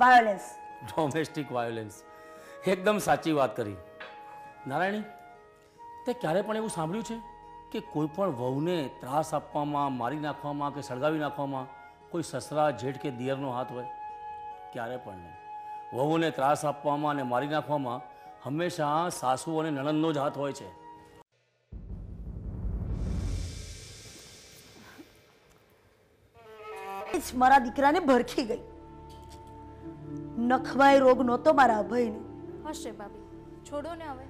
Violence. Domestic violence, એકદમ સાચી વાત કરી. નારાયણી, તે ક્યારે પણ એવું સાંભળ્યું છે કે કોઈ પણ વહુને ત્રાસ આપવામાં, મારી નાખવામાં કે સળગાવી નાખવામાં કોઈ સસરા, જેઠ કે દિયરનો હાથ હોય? ક્યારે પણ નહીં. વહુને ત્રાસ આપવામાં અને મારી નાખવામાં હંમેશા સાસુ અને નણંદનો જ હાથ હોય છે. મારા દીકરાને ભરખી ગઈ. નખવાય રોગ નહોતો મારા અભયને. હશે ભાભી, છોડો ને હવે,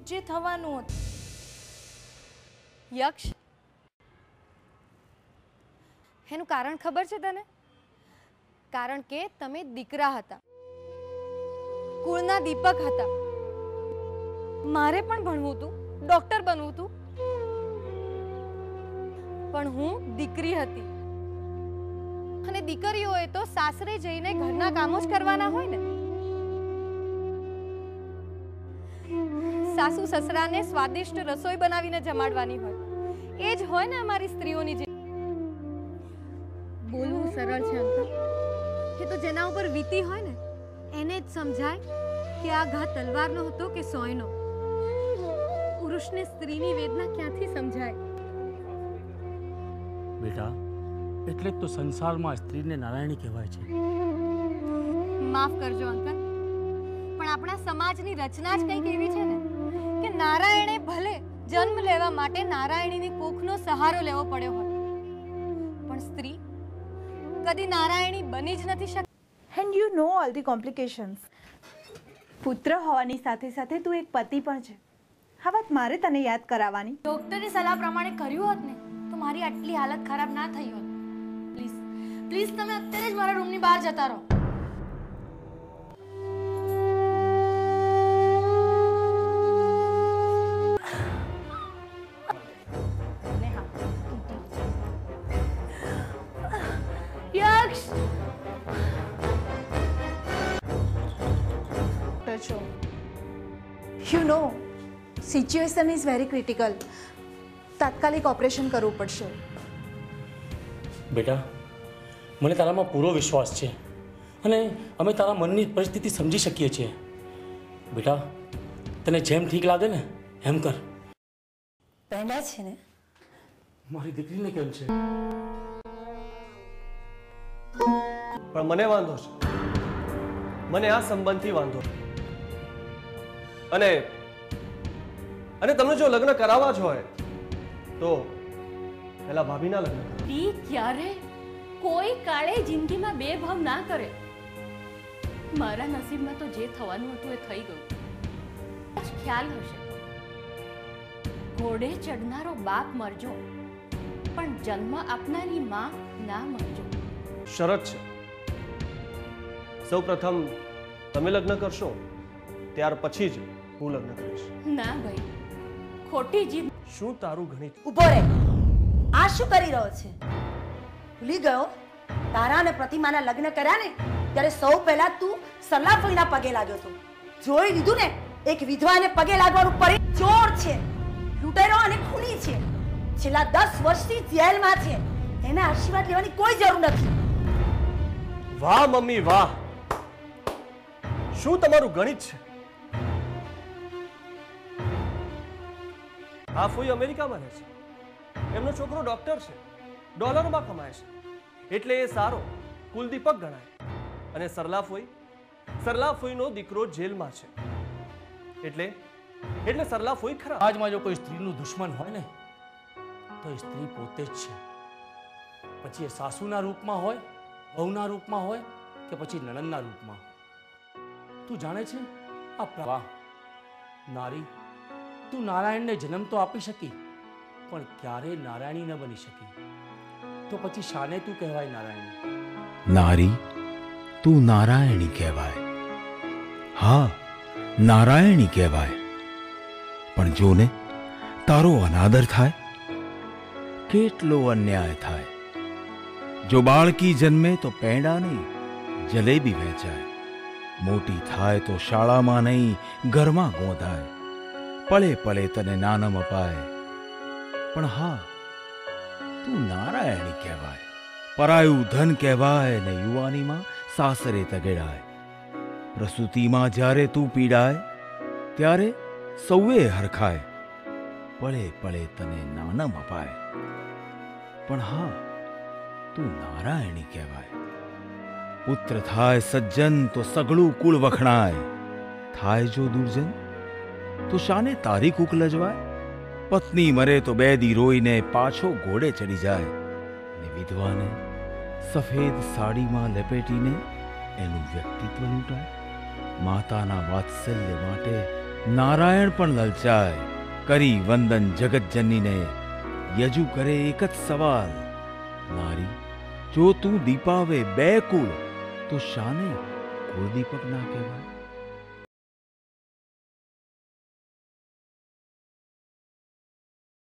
જે થવાનું હતું. યક્ષ, એનું કારણ ખબર છે તને? કારણ કે તમે દીકરા હતા, કુળના દીપક હતા. મારે પણ ભણવું હતું, ડોક્ટર બનવું હતું, પણ હું દીકરી હતી. અને દીકરીઓએ તો સાસરે જઈને ઘરના કામો જ કરવાના હોય ને. સાસુ સસરાને સ્વાદિષ્ટ રસોઈ બનાવીને જમાડવાની હોય. એ જ હોય ને અમારી સ્ત્રીઓની જે. બોલવું સરળ છે અંકલ, એ તો જેના ઉપર વીતી હોય ને એને જ સમજાય કે આ ઘા તલવારનો હતો કે સોયનો. પુરુષને સ્ત્રીની વેદના ક્યાંથી સમજાય? બેટા, એટલે જ તો સંસારમાં સ્ત્રીને નારાયણી કહેવાય છે. માફ કરજો અંકલ, પણ આપણા સમાજની રચના જ કંઈક એવી છે ને કે નારાયણે ભલે જન્મ લેવા માટે નારાયણીની કુખનો સહારો લેવો પડ્યો હોય, પણ સ્ત્રી કદી નારાયણી બની જ નથી શકતી. And you know all the complications. પુત્ર હોવાની સાથે સાથે તું એક પતિ પણ છે. આ વાત મારે તને યાદ કરાવવાની. ડોક્ટરની સલાહ પ્રમાણે કર્યું હોત ને તો મારી આટલી હાલત ખરાબ ના થઈ હોત. પ્લીઝ પ્લીઝ, તમે અત્યારે જ મારા રૂમની બહાર જતા રહો. Yaksh, you know situation is very critical. તાત્કાલિક ઓપરેશન કરવું પડશે. બેટા, મને તારામાં પૂરો વિશ્વાસ છે અને અમે તારા મનની પરિસ્થિતિ સમજી શકીએ છીએ. બેટા, તને જેમ ઠીક લાગે ને એમ કર. પહેલા છે ને મારી દીકરીને કેમ છે? પણ મને વાંધો છે. મને આ સંબંધથી વાંધો છે. અને તમને જો લગ્ન કરાવવા જ હોય તો પેલા ભાભીના લગ્ન કરો. તી ક્યારે કોઈ કાળે જિંદગીમાં બે ભાવ ના કરે. મારા નસીબમાં તો જે થવાનું હતું એ થઈ ગયું. ખ્યાલ હશે, ઘોડે ચડનારો બાપ મરજો, પણ જન્મ આપનારી માં ના મરજો. શરત છે, સૌ પ્રથમ તમે લગ્ન કરશો, ત્યાર પછી જ હું લગ્ન કરીશ. ના ભાઈ, ખોટી જીદ. શું તારું ગણિત? ઉભો રે. આ શું કરી રહ્યો છે? ભૂલી ગયો તારા અને પ્રતિમાના લગ્ન કર્યા ને ત્યારે સૌ પહેલા તું સલાફઈના પગે લાગ્યો હતો. જોઈ લીધું ને, એક વિધવાને પગે લાગવાનું પરિણામ ચોર છે, લૂંટારો અને ખૂની છે, છેલ્લા 10 વર્ષથી જેલમાં છે. એના આશીર્વાદ લેવાની કોઈ જરૂર નથી. વાહ મમ્મી વાહ, શું તમારું ગણિત છે? આ ફોઈ અમેરિકામાં રહે છે, એમનો છોકરો ડોક્ટર છે, ડોલરમાં કમાય છે, એટલે એ સારો કુલદીપક ગણાય. અને સરલા ફોઈનો દીકરો જેલમાં છે, એટલે સરલા ફોઈ ખરા. આજમાં જો કોઈ સ્ત્રીનું દુશ્મન હોય ને તો એ સ્ત્રી પોતે જ છે. પછી એ સાસુના રૂપમાં હોય, વહુના રૂપમાં હોય કે પછી નણંદના રૂપમાં. તું જાણે છે આ પ્રવાહ નારી, તું નારાયણને જન્મ તો આપી શકી પણ ક્યારેય નારાયણી ન બની શકી. તો પછી શાને તું કહેવાય નારાયણી? નારી, તું નારાયણી કહેવાય. હા, નારાયણી કહેવાય. પણ જોને તારો અનાદર થાય, કેટલો અન્યાય થાય. જો બાળકી જન્મે તો પેંડા નહીં જલેબી વહેંચાય, મોટી થાય તો શાળામાં નહીં ઘરમાં ગોંધાય, પળે પળે તને નાનમ અપાય. પણ હા, તું નારાયણી કહેવાય. પરાયું ધન કહેવાય ને યુવાનીમાં સાસરે તગેડાય. પ્રસૂતિમાં જ્યારે તું પીડાય ત્યારે સૌએ હરખાય. પળે પળે તને નાનમ અપાય. પણ હા, તું નારાયણી કહેવાય. પુત્ર થાય સજ્જન તો સગળું કુળ વખણાય. થાય જો દુર્જન તો શાને તારી કૂક લજવાય. પત્ની મરે તો 2 દી રોઈને પાછો ઘોડે ચડી જાય. ને વિધવાને સફેદ સાડીમાં લપેટીને એનું વ્યક્તિત્વ લૂંટાય. માતાના વાત્સલ્ય માટે નારાયણ પણ લલચાય. કરી વંદન જગતજનનીને યજુ કરે એક જ સવાલ. નારી, જો તું દીપાવે 2 કુળ તો શાને કુળદીપક ના કહેવાય.